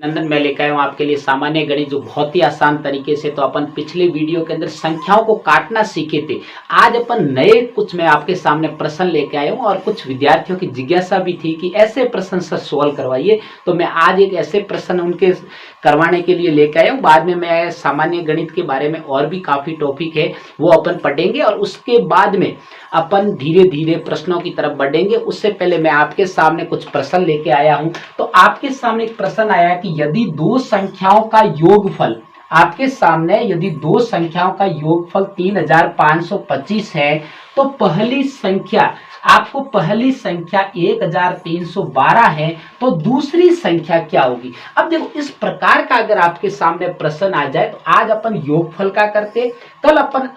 अंदर मैं लेकर आया हूँ आपके लिए सामान्य गणित, जो बहुत ही आसान तरीके से। तो अपन पिछले वीडियो के अंदर संख्याओं को काटना सीखे थे। आज अपन नए कुछ मैं आपके सामने प्रश्न लेके आया हूँ, और कुछ विद्यार्थियों की जिज्ञासा भी थी कि ऐसे प्रश्न सर सॉल्व करवाइए। तो मैं आज एक ऐसे प्रश्न उनके करवाने के लिए लेके आया हूँ। बाद में मैं सामान्य गणित के बारे में और भी काफी टॉपिक है वो अपन पढ़ेंगे, और उसके बाद में अपन धीरे धीरे प्रश्नों की तरफ बढ़ेंगे। उससे पहले मैं आपके सामने कुछ प्रश्न लेके आया हूं। तो आपके सामने एक प्रश्न आया कि यदि दो संख्याओं का योगफल, आपके सामने यदि दो संख्याओं का योगफल 3525 है, तो पहली संख्या, आपको पहली संख्या 1312 है, तो दूसरी संख्या क्या होगी। अब देखो, इस प्रकार का अगर आपके सामने प्रश्न आ जाए तो आज अपन योगफल का करते, कल अपन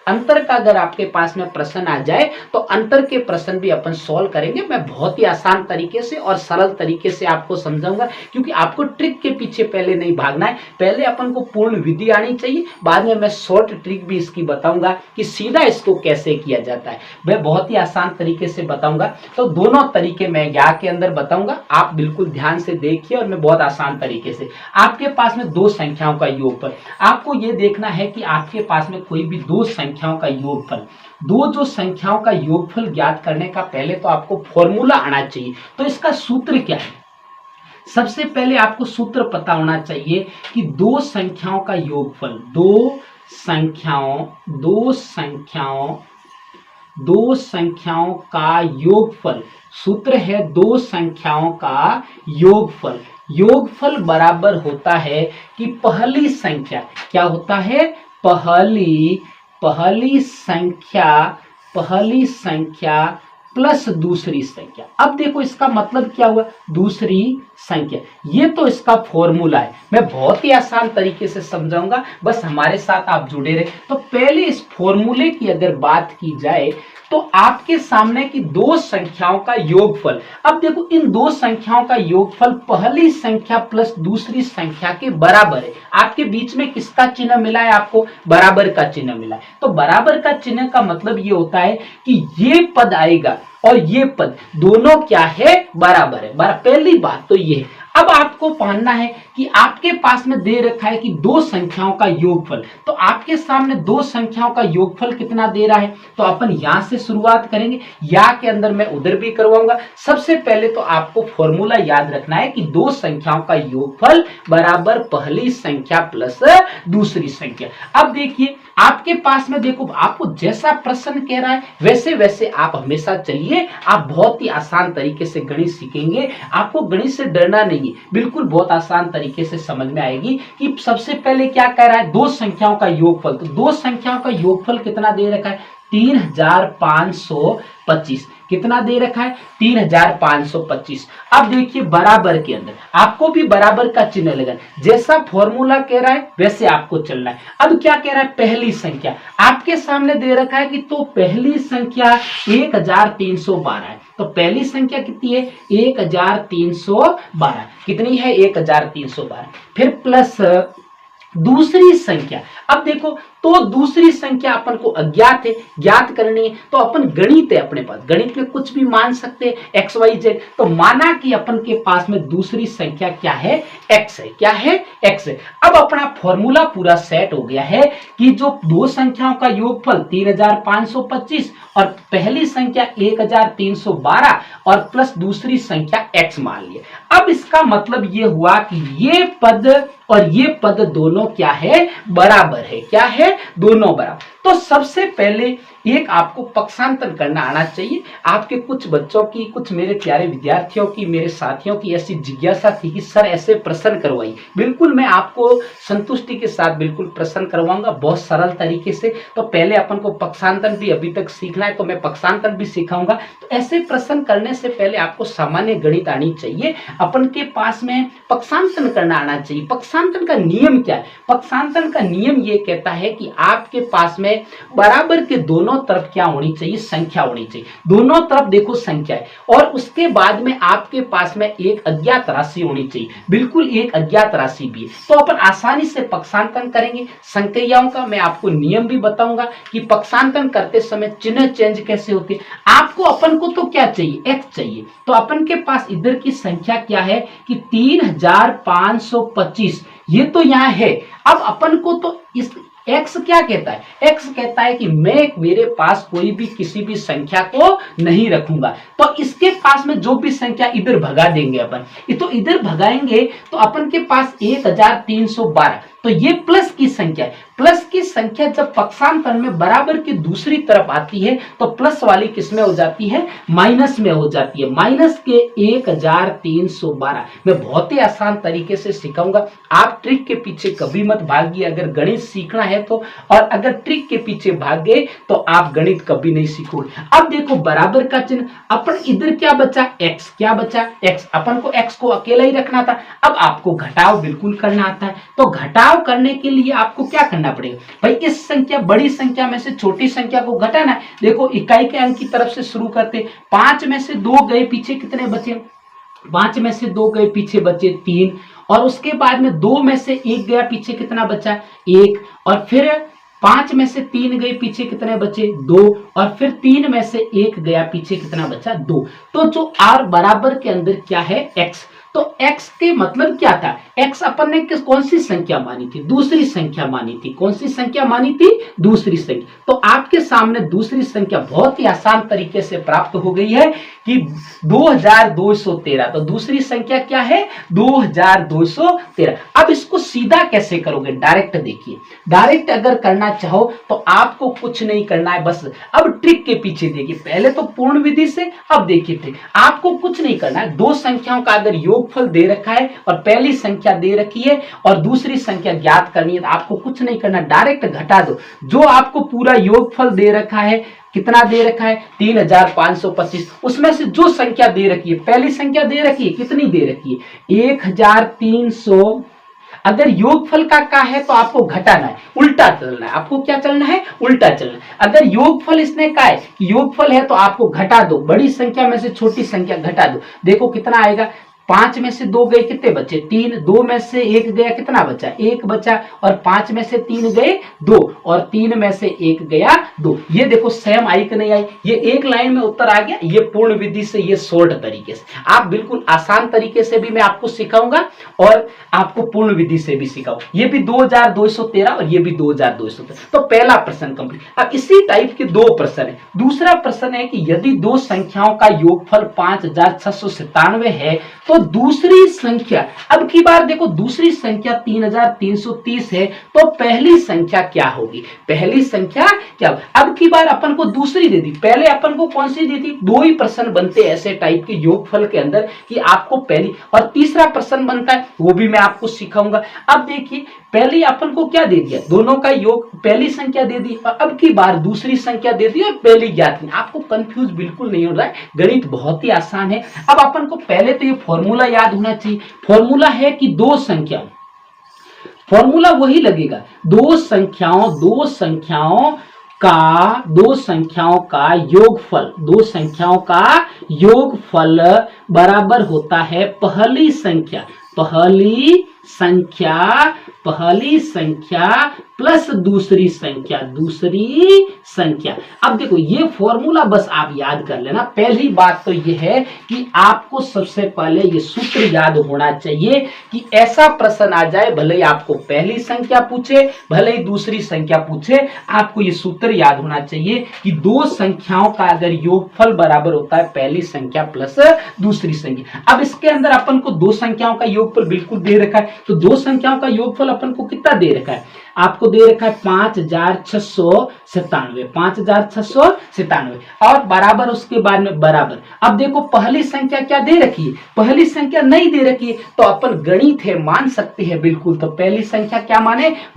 अंतर का अगर आपके पास में प्रश्न आ जाए तो अंतर के प्रश्न भी अपन सॉल्व करेंगे। मैं बहुत ही आसान तरीके से और सरल तरीके से आपको समझाऊंगा, क्योंकि आपको ट्रिक के पीछे पहले नहीं भागना है। पहले अपन को पूर्ण विधि आनी चाहिए, बाद में मैं शॉर्ट ट्रिक भी इसकी बताऊंगा कि सीधा इसको कैसे किया जाता है। मैं बहुत ही आसान तरीके से बताऊंगा। तो दोनों तरीके मैं यहाँ के अंदर बताऊंगा, आप बिल्कुल ध्यान से देखिए। और मैं बहुत आसान तरीके से, आपके पास में दो संख्याओं का योगफल, आपको ये देखना है कि आपके पास में कोई भी दो संख्याओं का योगफल, दो जो संख्याओं का योगफल ज्ञात करने का पहले तो आपको फॉर्मूला आना चाहिए। तो इसका सूत्र क्या है, सबसे पहले आपको सूत्र पता होना चाहिए कि दो संख्याओं का योगफल, दो संख्याओं का योगफल, सूत्र है दो संख्याओं का योगफल। योगफल बराबर होता है कि पहली संख्या, क्या होता है, पहली संख्या प्लस दूसरी संख्या। अब देखो इसका मतलब क्या हुआ, दूसरी संख्या, ये तो इसका फॉर्मूला है। मैं बहुत ही आसान तरीके से समझाऊंगा, बस हमारे साथ आप जुड़े रहे। तो पहले इस फॉर्मूले की अगर बात की जाए तो आपके सामने की दो संख्याओं का योगफल, अब देखो इन दो संख्याओं का योगफल पहली संख्या प्लस दूसरी संख्या के बराबर है। आपके बीच में किसका चिन्ह मिला है, आपको बराबर का चिन्ह मिला है। तो बराबर का चिन्ह का मतलब ये होता है कि ये पद आएगा और ये पद दोनों क्या है, बराबर है। पहली बात तो ये है। अब आपको पाना है कि आपके पास में दे रखा है कि दो संख्याओं का योगफल, तो आपके सामने दो संख्याओं का योगफल कितना दे रहा है। तो अपन यहां से शुरुआत करेंगे, या के अंदर मैं उधर भी करवाऊंगा। सबसे पहले तो आपको फॉर्मूला याद रखना है कि दो संख्याओं का योगफल बराबर पहली संख्या प्लस दूसरी संख्या। अब देखिए आपके पास में, देखो आपको जैसा प्रश्न कह रहा है वैसे वैसे आप हमेशा चलिए। आप बहुत ही आसान तरीके से गणित सीखेंगे, आपको गणित से डरना नहीं है, बिल्कुल बहुत आसान तरीके से समझ में आएगी कि सबसे पहले क्या कह रहा है, दो संख्याओं का योगफल। तो दो संख्याओं का योगफल कितना दे रखा है, 3525। कितना दे रखा है, 3525। अब देखिए बराबर के अंदर आपको भी बराबर का चिन्ह लगेगा, जैसा फॉर्मूला कह रहा है वैसे आपको चलना है। अब क्या कह रहा है, पहली संख्या आपके सामने दे रखा है कि तो पहली संख्या 1312 है। तो पहली संख्या कितनी है, 1312। कितनी है, 1312। फिर प्लस दूसरी संख्या। अब देखो, तो दूसरी संख्या अपन को अज्ञात है, ज्ञात करनी है। तो अपन गणित है अपने पास, गणित में कुछ भी मान सकते हैं, एक्स वाई जेड। तो माना कि अपन के पास में दूसरी संख्या क्या है, एक्स है। क्या है, एक्स है। अब अपना फॉर्मूला पूरा सेट हो गया है कि जो दो संख्याओं का योगफल 3525 और पहली संख्या 1312 और प्लस दूसरी संख्या एक्स मान लिया। अब इसका मतलब ये हुआ कि ये पद और ये पद दोनों क्या है, बराबर है। क्या है, दोनों बराबर। तो सबसे पहले एक आपको पक्षांतर करना आना चाहिए। आपके कुछ बच्चों की, कुछ मेरे प्यारे विद्यार्थियों की, मेरे साथियों की ऐसी जिज्ञासा थी कि सर ऐसे प्रश्न करवाइए। बिल्कुल मैं आपको संतुष्टि के साथ बिल्कुल प्रश्न करवाऊंगा, बहुत सरल तरीके से। तो पहले अपन को पक्षांतर भी अभी तक सीखना है, तो मैं पक्षांतर भी सिखाऊंगा। तो ऐसे प्रश्न करने से पहले आपको सामान्य गणित आनी चाहिए, अपन के पास में पक्षांतर करना आना चाहिए। पक्षांतर का नियम क्या है, पक्षांतर का नियम ये कहता है कि आपके पास में है, बराबर के दोनों तरफ क्या होनी चाहिए, संख्या होनी चाहिए। दोनों तरफ देखो संख्या है, और उसके बाद में आपके पास में एक अज्ञात राशि होनी चाहिए, बिल्कुल एक अज्ञात राशि भी है। तो अपन आसानी से पक्षांतन करेंगे। संक्रियाओं का मैं आपको नियम भी बताऊंगा कि पक्षांतन करते समय चिन्ह चेंज कैसे होते हैं। आपको अपन को तो क्या चाहिए, x चाहिए। तो अपन के पास इधर की संख्या क्या है कि 3525, ये तो यहां है। अब अपन को तो इस x क्या कहता है, x कहता है कि मैं मेरे पास कोई भी किसी भी संख्या को नहीं रखूंगा, तो इसके पास में जो भी संख्या इधर भगा देंगे अपन, तो इधर भगाएंगे तो अपन के पास 1312, तो ये प्लस की संख्या है। प्लस की संख्या जब पक्षांतर में बराबर की दूसरी तरफ आती है तो प्लस वाली किस में हो जाती है, माइनस में हो जाती है। माइनस के 1312 मैं बहुत ही आसान तरीके से सिखाऊंगा, आप ट्रिक के पीछे कभी मत भागिए अगर गणित सीखना है तो, और अगर ट्रिक के पीछे भाग गए तो आप गणित कभी नहीं सीखोगे। अब देखो बराबर का चिन्ह, अपन इधर क्या बचा, x, क्या बचा x, अपन को x को अकेला ही रखना था। अब आपको घटाव बिल्कुल करना आता है, तो घटाव करने के लिए आपको क्या करना पड़ेगा भाई, इस संख्या बड़ी संख्या में से छोटी संख्या को घटाना है। देखो इकाई के अंक की तरफ से शुरू करते, 5 में से 2 गए, पीछे कितने बचे, 5 में से 2 गए, पीछे बचे 3, और उसके बाद में 2 में से 1 गया, पीछे कितना बचा 1, और फिर 5 में से 3 गए, पीछे कितने बचे 2, और फिर 3 में से 1 गया, पीछे कितना बचा 2। तो जो r बराबर के अंदर क्या है, x, तो x के मतलब क्या था, x अपन ने कौन सी संख्या मानी थी, दूसरी संख्या मानी थी। कौन सी संख्या मानी थी, दूसरी संख्या। तो आपके सामने दूसरी संख्या बहुत ही आसान तरीके से प्राप्त हो गई है कि 2213। तो दूसरी संख्या क्या है, 2213। अब इसको सीधा कैसे करोगे, डायरेक्ट देखिए, डायरेक्ट अगर करना चाहो तो आपको कुछ नहीं करना है, बस अब ट्रिक के पीछे देखिए। पहले तो पूर्ण विधि से, अब देखिए ट्रिक, आपको कुछ नहीं करना है। दो संख्याओं का अगर योगफल दे रखा है और पहली संख्या दे रखी है और दूसरी संख्या ज्ञात करनी है, तो आपको कुछ नहीं करना, डायरेक्ट घटा दो। जो आपको पूरा योगफल दे रखा है, कितना दे रखा है 3525, उसमें से जो संख्या दे रखी है, पहली संख्या दे रखी है, कितनी दे रखी है 1300। अगर योगफल का है तो आपको घटाना है, उल्टा चलना है। आपको क्या चलना है, उल्टा चलना है। अगर योगफल इसने कहा है कि योगफल है तो आपको घटा दो, बड़ी संख्या में से छोटी संख्या घटा दो। देखो कितना आएगा, 5 में से 2 गए, कितने बचे 3, 2 में से 1 गया, कितना बचा 1 बचा, और 5 में से 3 गए 2, और 3 में से 1 गया 2। ये देखो सेम आई कि नहीं आई, ये एक लाइन में उत्तर आ गया। ये पूर्ण विधि से, ये शॉर्ट तरीके से, आप बिल्कुल आसान तरीके से भी मैं आपको सिखाऊंगा और आपको पूर्ण विधि से भी सिखाऊंगा। ये भी 2213 और ये भी 2213। तो पहला प्रश्न कंप्लीट। अब इसी टाइप के दो प्रश्न है। दूसरा प्रश्न है कि यदि दो संख्याओं का योगफल 5697 है तो दूसरी संख्या, अब की बार देखो दूसरी संख्या 3330 है, तो पहली संख्या क्या होगी, पहली संख्या क्या। अब की बार अपन को दूसरी दे दी, पहले अपन को कौन सी दी थी। दो ही प्रश्न बनते ऐसे टाइप के योगफल के अंदर कि आपको पहली और तीसरा प्रश्न बनता है, वो भी मैं आपको सिखाऊंगा। अब देखिए पहले अपन को क्या दे दिया, दोनों का योग, पहली संख्या दे दी, और अब की बार दूसरी संख्या दे दी और पहली ज्ञात नहीं। आपको कंफ्यूज बिल्कुल नहीं हो रहा है, गणित बहुत ही आसान है। अब अपन को पहले तो ये फॉर्मूला याद होना चाहिए। फॉर्मूला है कि दो संख्याओं, फॉर्मूला वही लगेगा, दो संख्याओं का योगफल, दो संख्याओं का योगफल बराबर होता है पहली संख्या प्लस दूसरी संख्या। अब देखो ये फॉर्मूला बस आप याद कर लेना। पहली बात तो ये है कि आपको सबसे पहले ये सूत्र याद होना चाहिए कि ऐसा प्रश्न आ जाए, भले ही आपको पहली संख्या पूछे, भले ही दूसरी संख्या पूछे, आपको ये सूत्र याद होना चाहिए कि दो संख्याओं का अगर योगफल बराबर होता है पहली संख्या प्लस दूसरी संख्या। अब इसके अंदर अपन को दो संख्याओं का योगफल बिल्कुल दे रखा है, तो दो संख्याओं का योगफल अपन को कितना दे रखा है, आपको दे रखा है 5697 और बराबर, उसके बाद में बराबर। अब देखो पहली संख्या क्या दे रखी है, पहली संख्या नहीं दे रखी है, तो अपन गणित है मान सकते हैं बिल्कुल। तो पहली संख्या क्या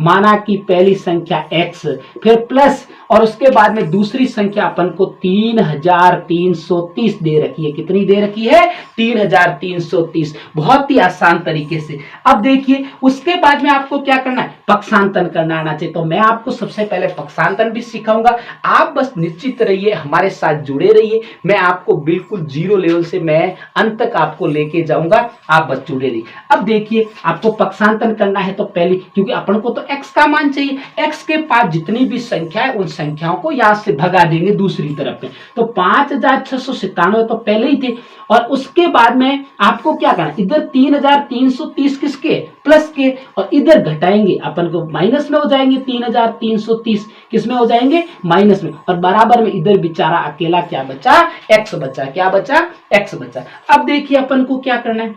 माना कि पहली संख्या x, फिर प्लस और उसके बाद में दूसरी संख्या अपन को 3330 दे रखी है। कितनी दे रखी है? 3330। बहुत ही आसान तरीके से। अब देखिए उसके बाद में आपको क्या करना है? पक्षांतन करना आना चाहिए। तो मैं आपको सबसे पहले पक्षांतन भी सिखाऊंगा। आप बस निश्चित रहिए, हमारे साथ जुड़े रहिए। मैं आपको बिल्कुल जीरो लेवल से मैं अंत तक आपको लेके जाऊंगा, आप बस जुड़े रहिए। अब देखिए आपको पक्षांतन करना है तो पहले, क्योंकि अपन को तो x का मान चाहिए, x के पास जितनी भी संख्या है उन संख्याओं को यहां से भगा देंगे दूसरी तरफ में। तो 5697 तो पहले ही थे। और उसके बाद में आपको क्या करना, इधर 3330 किसके? प्लस के, और इधर घटाएंगे अपन को, माइनस में हो जाएंगे 3330। किस में हो जाएंगे? माइनस में। और बराबर में इधर बेचारा अकेला क्या बचा? x बचा। क्या बचा? x बचा। अब देखिए अपन को क्या करना है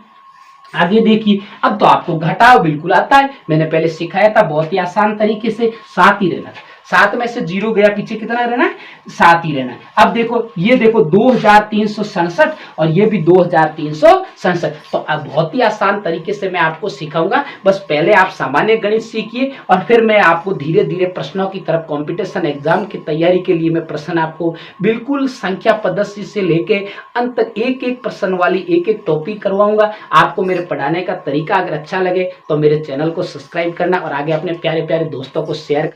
आगे। देखिए अब तो आपको घटाव बिल्कुल आता है, मैंने पहले सिखाया था बहुत ही आसान तरीके से। 7 ही रहना, 7 में से 0 गया, पीछे कितना रहना है? 7 ही रहना है। अब देखो ये देखो 2367 और ये भी 2367। तो अब बहुत ही आसान तरीके से मैं आपको सिखाऊंगा। बस पहले आप सामान्य गणित सीखिए और फिर मैं आपको धीरे धीरे प्रश्नों की तरफ, कंपटीशन एग्जाम की तैयारी के लिए मैं प्रश्न आपको बिल्कुल संख्या पद्धति से लेके अंत तक एक एक प्रश्न वाली एक एक टॉपिक करवाऊंगा। आपको मेरे पढ़ाने का तरीका अगर अच्छा लगे तो मेरे चैनल को सब्सक्राइब करना और आगे अपने प्यारे प्यारे दोस्तों को शेयर